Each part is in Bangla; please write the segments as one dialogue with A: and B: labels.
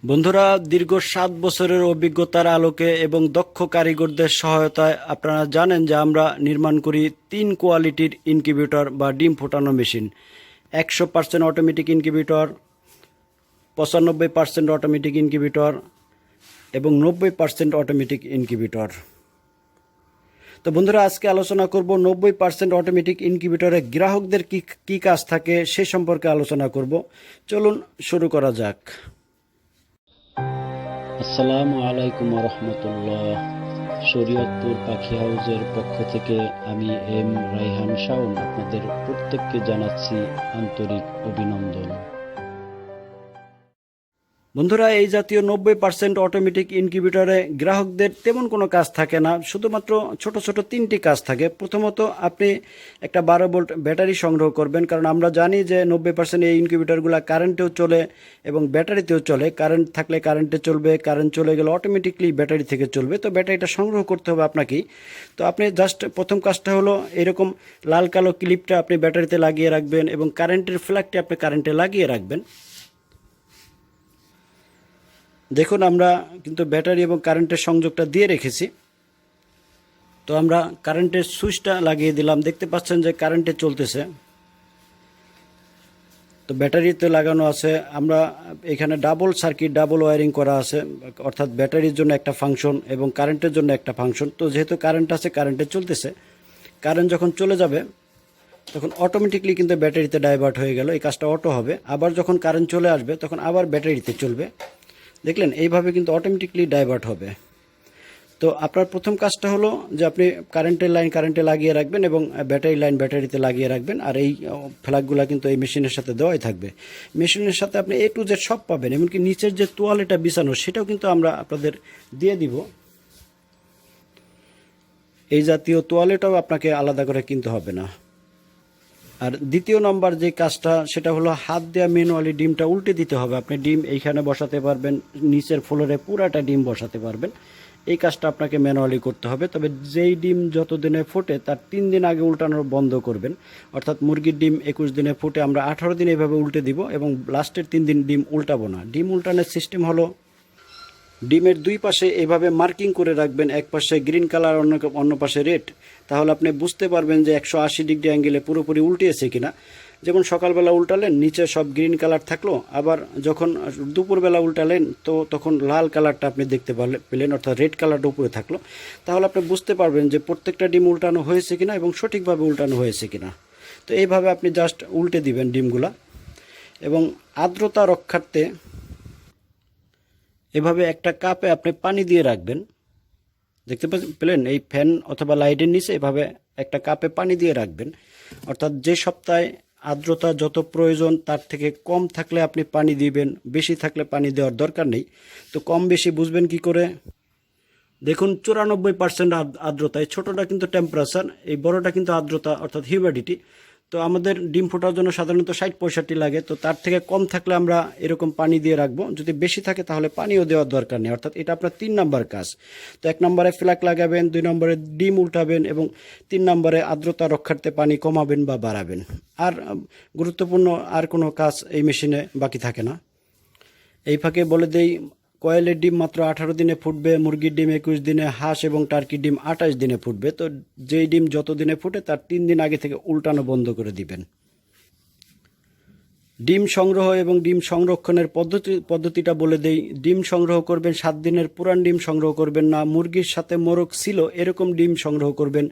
A: বন্ধুরা, দীর্ঘ 7 বছরের অভিজ্ঞতার আলোকে এবং দক্ষ কারিগরদের সহায়তায় আপনারা জানেন যে আমরা নির্মাণ করি 3 কোয়ালিটির ইনকিউবেটর বা ডিম ফোটানো machine. 100% automatic incubator, 95% automatic incubator এবং 90% অটোমেটিক ইনকিউবেটর। তো বন্ধুরা, আজকে আলোচনা করব 90% অটোমেটিক ইনকিউবেটরে গ্রাহকদের কি কাজ থাকে সে সম্পর্কে আলোচনা করব। চলুন শুরু করা যাক।
B: আসসালামু আলাইকুম রহমতুল্লাহ। শরীয়তপুর পাখি হাউজের পক্ষ থেকে আমি এম রাইহান শাওন আপনাদের প্রত্যেককে জানাচ্ছি আন্তরিক অভিনন্দন।
A: বন্ধুরা, এই জাতীয় 90% অটোমেটিক ইনকিউবেটরে গ্রাহকদের তেমন কোনো কাজ থাকে না, শুধুমাত্র ছোট ছোট 3টি কাজ থাকে। প্রথমত, আপনি একটা 12 ভোল্ট ব্যাটারি সংগ্রহ করবেন, কারণ আমরা জানি যে 90% এই ইনকিউবেটরগুলো কারেন্টেও চলে এবং ব্যাটারিতেও চলে। কারেন্ট থাকলে কারেন্টে চলবে, কারেন্ট চলে গেলে অটোমেটিকলি ব্যাটারি থেকে চলবে। তো ব্যাটারিটা সংগ্রহ করতে হবে আপনাকেই। তো আপনি জাস্ট প্রথম কাজটা হলো এরকম লাল কালো ক্লিপটা আপনি ব্যাটারিতে লাগিয়ে রাখবেন এবং কারেন্টের ফ্ল্যাগটি আপনি কারেন্টে লাগিয়ে রাখবেন। দেখুন, আমরা কিন্তু ব্যাটারি এবং কারেন্টের সংযোগটা দিয়ে রেখেছি। তো আমরা কারেন্টের সুইচটা লাগিয়ে দিলাম, দেখতে পাচ্ছেন যে কারেন্টে চলতেছে। তো ব্যাটারিতে লাগানো আছে। আমরা এখানে ডাবল সার্কিট, ডাবল ওয়্যারিং করা আছে, অর্থাৎ ব্যাটারির জন্য একটা ফাংশন এবং কারেন্টের জন্য একটা ফাংশন। তো যেহেতু কারেন্ট আছে, কারেন্টে চলতেছে। কারেন্ট যখন চলে যাবে তখন অটোমেটিকলি কিন্তু ব্যাটারিতে ডাইভার্ট হয়ে গেল, এই কাজটা অটো হবে। আবার যখন কারেন্ট চলে আসবে তখন আবার ব্যাটারিতে চলবে। দেখলেন, এইভাবে কিন্তু অটোমেটিকলি ডাইভার্ট হবে। তো আপনার প্রথম কাজটা হলো যে আপনি কারেন্টের লাইন কারেন্টে লাগিয়ে রাখবেন এবং ব্যাটারি লাইন ব্যাটারিতে লাগিয়ে রাখবেন। আর এই ফ্ল্যাগগুলো কিন্তু এই মেশিনের সাথে দেওয়াই থাকবে। মেশিনের সাথে আপনি A to Z সব পাবেন, এমনকি নিচের যে তোয়ালেটা বিছানো সেটাও কিন্তু আমরা আপনাদের দিয়ে দিব। এই জাতীয় তোয়ালেটাও আপনাকে আলাদা করে কিনতে হবে না। আর দ্বিতীয় নম্বর যে কাজটা, সেটা হলো হাত দেওয়া ম্যানুয়ালি ডিমটা উল্টে দিতে হবে। আপনি ডিম এইখানে বসাতে পারবেন, নিচের ফ্লোরে পুরাটা ডিম বসাতে পারবেন। এই কাজটা আপনাকে ম্যানুয়ালি করতে হবে। তবে যেই ডিম যত দিনে ফোটে তার 3 দিন আগে উল্টানো বন্ধ করবেন। অর্থাৎ মুরগির ডিম 21 দিনে ফুটে, আমরা 18 দিন এভাবে উল্টে দিব এবং লাস্টের 3 দিন ডিম উল্টাবো না। ডিম উল্টানোর সিস্টেম হলো ডিমের 2 পাশে এভাবে মার্কিং করে রাখবেন, এক পাশে গ্রিন কালার, অন্য পাশে রেড। তাহলে আপনি বুঝতে পারবেন যে 180 ডিগ্রি অ্যাঙ্গেলে পুরোপুরি উল্টিয়েছে কিনা। যেমন সকালবেলা উল্টালেন, নিচে সব গ্রিন কালার থাকলো, আবার যখন দুপুরবেলা উল্টালেন তো তখন লাল কালারটা আপনি দেখতে পেলেন, অর্থাৎ রেড কালারটা উপরে থাকলো। তাহলে আপনি বুঝতে পারবেন যে প্রত্যেকটা ডিম উল্টানো হয়েছে কিনা এবং সঠিকভাবে উল্টানো হয়েছে কিনা। তো এইভাবে আপনি জাস্ট উল্টে দিবেন ডিমগুলা। এবং আর্দ্রতা রক্ষার্থে এভাবে একটা কাপে আপনি পানি দিয়ে রাখবেন। দেখতে পেলেন, এই ফ্যান অথবা লাইটের নিচে এভাবে একটা কাপে পানি দিয়ে রাখবেন। অর্থাৎ যে সপ্তাহে আর্দ্রতা যত প্রয়োজন তার থেকে কম থাকলে আপনি পানি দিবেন, বেশি থাকলে পানি দেওয়ার দরকার নেই। তো কম বেশি বুঝবেন কি করে? দেখুন, 94% আর্দ্রতা, এই ছোটোটা কিন্তু টেম্পারেচার, এই বড়টা কিন্তু আর্দ্রতা অর্থাৎ হিউমিডিটি। তো আমাদের ডিম ফোটার জন্য সাধারণত 60-65 লাগে। তো তার থেকে কম থাকলে আমরা এরকম পানি দিয়ে রাখবো। যদি বেশি থাকে তাহলে পানিও দেওয়ার দরকার নেই। অর্থাৎ এটা আপনার 3 নাম্বার কাজ। তো 1 নম্বরে ফ্ল্যাগ লাগাবেন, 2 নম্বরে ডিম উল্টাবেন এবং 3 নম্বরে আর্দ্রতা রক্ষার্থে পানি কমাবেন বা বাড়াবেন। আর গুরুত্বপূর্ণ আর কোনো কাজ এই মেশিনে বাকি থাকে না। এই ফাঁকে বলে দেই, কয়েলের ডিম মাত্র 18 দিনে ফুটবে, মুরগির ডিম 21 দিনে, হাঁস এবং টার্কির ডিম 28 দিনে ফুটবে। তো যেই ডিম যত দিনে ফুটে তার 3 দিন আগে থেকে উল্টানো বন্ধ করে দিবেন। ডিম সংগ্রহ এবং ডিম সংরক্ষণের পদ্ধতিটা বলে দেই। ডিম সংগ্রহ করবেন 7 দিনের পুরান ডিম সংগ্রহ করবেন না, মুরগির সাথে মোরগ ছিল এরকম ডিম সংগ্রহ করবেন।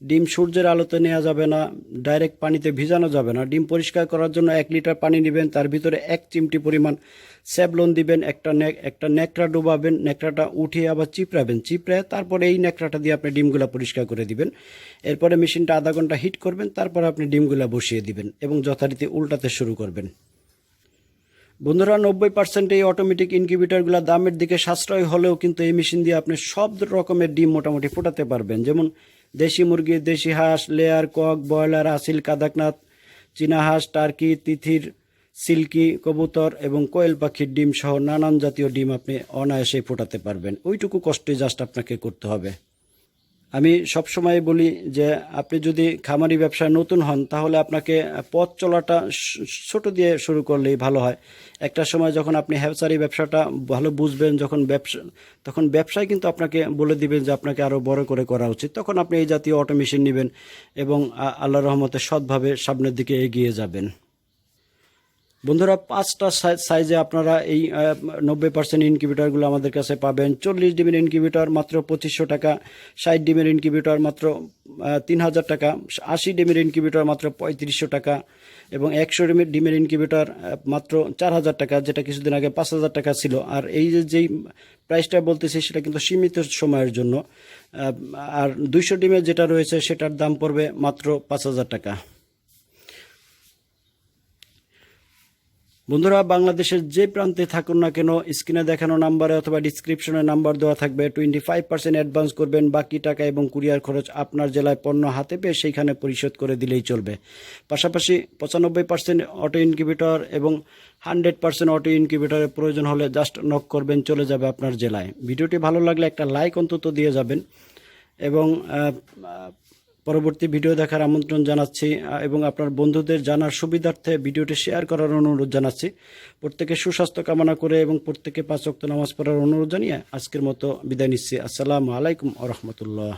A: ডিম সূর্যের আলোতে নেওয়া যাবে না, ডাইরেক্ট পানিতে ভিজানো যাবে না। ডিম পরিষ্কার করার জন্য 1 লিটার পানি নেবেন, তার ভিতরে 1 চিমটি পরিমাণ স্যাভলন দিবেন, একটা ন্যাকড়া ডুবাবেন, ন্যাকড়াটা উঠিয়ে আবার চিপড়াবেন, চিপড়ে তারপরে এই ন্যাকড়াটা দিয়ে আপনি ডিমগুলা পরিষ্কার করে দিবেন। এরপরে মেশিনটা আধা ঘন্টা হিট করবেন, তারপরে আপনি ডিমগুলা বসিয়ে দিবেন এবং যথারীতি উল্টাতে শুরু করবেন। বন্ধুরা, 90% এই অটোমেটিক ইনকিউবেটরগুলো দামের দিকে সাশ্রয় হলেও কিন্তু এই মেশিন দিয়ে আপনি সব রকমের ডিম মোটামুটি ফোটাতে পারবেন। যেমন দেশি মুরগি, দেশি হাঁস, লেয়ার, কক, ব্রয়লার, আসিল, কাদাকনাথ, চীনা হাঁস, টার্কি, তিথির, সিল্কি, কবুতর এবং কোয়েল পাখির ডিম সহ নানান জাতীয় ডিম আপনি অনায়াসেই ফোটাতে পারবেন। ওইটুকু কষ্টই জাস্ট আপনাকে করতে হবে। আমি সবসময় বলি যে আপনি যদি খামারি ব্যবসায় নতুন হন তাহলে আপনাকে পথ চলাটা ছোট দিয়ে শুরু করলেই ভালো হয়। একটা সময় যখন আপনি হ্যাচারি ব্যবসাটা ভালো বুঝবেন, তখন ব্যবসায় কিন্তু আপনাকে বলে দিবেন যে আপনাকে আরও বড় করে করা উচিত। তখন আপনি এই জাতীয় অটোমেশন নেবেন এবং আল্লাহর রহমতে সৎভাবে সামনের দিকে এগিয়ে যাবেন। বন্ধুরা, 5টা সাইজে আপনারা এই 90% ইনকিউবেটরগুলো আমাদের কাছে পাবেন। 40 ডিমের ইনকিউবেটর মাত্র 2500 টাকা, 60 ডিমের ইনকিউবেটর মাত্র 3000 টাকা, 80 ডিমের ইনকিউবেটর মাত্র 3500 টাকা এবং 100 ডিমের ইনকিউবেটর মাত্র 4000 টাকা, যেটা কিছুদিন আগে 5000 টাকা ছিল। আর এই যেই প্রাইসটা বলতেছি সেটা কিন্তু সীমিত সময়ের জন্য। আর 200 ডিমের যেটা রয়েছে সেটার দাম পড়বে মাত্র 5000 টাকা। বন্ধুরা, বাংলাদেশের যে প্রান্তে থাকুন না কেন, স্ক্রিনে দেখানো নাম্বারে অথবা ডিসক্রিপশনে নাম্বার দেওয়া থাকবে। 25% অ্যাডভান্স করবেন, বাকি টাকা এবং কুরিয়ার খরচ আপনার জেলায় পণ্য হাতে পেয়ে সেইখানে পরিশোধ করে দিলেই চলবে। পাশাপাশি 95% অটো ইনকিউবেটর এবং 100% অটো ইনকিউবেটরের প্রয়োজন হলে জাস্ট নক করবেন, চলে যাবে আপনার জেলায়। ভিডিওটি ভালো লাগলে একটা লাইক অন্তত দিয়ে যাবেন এবং পরবর্তী ভিডিও দেখার আমন্ত্রণ জানাচ্ছি এবং আপনার বন্ধুদের জানার সুবিধার্থে ভিডিওটি শেয়ার করার অনুরোধ জানাচ্ছি। প্রত্যেকে সুস্বাস্থ্য কামনা করে এবং প্রত্যেকে 5 ওয়াক্ত নামাজ পড়ার অনুরোধ জানিয়ে আজকের মতো বিদায় নিচ্ছি। আসসালামু আলাইকুম ওয়া রাহমাতুল্লাহ।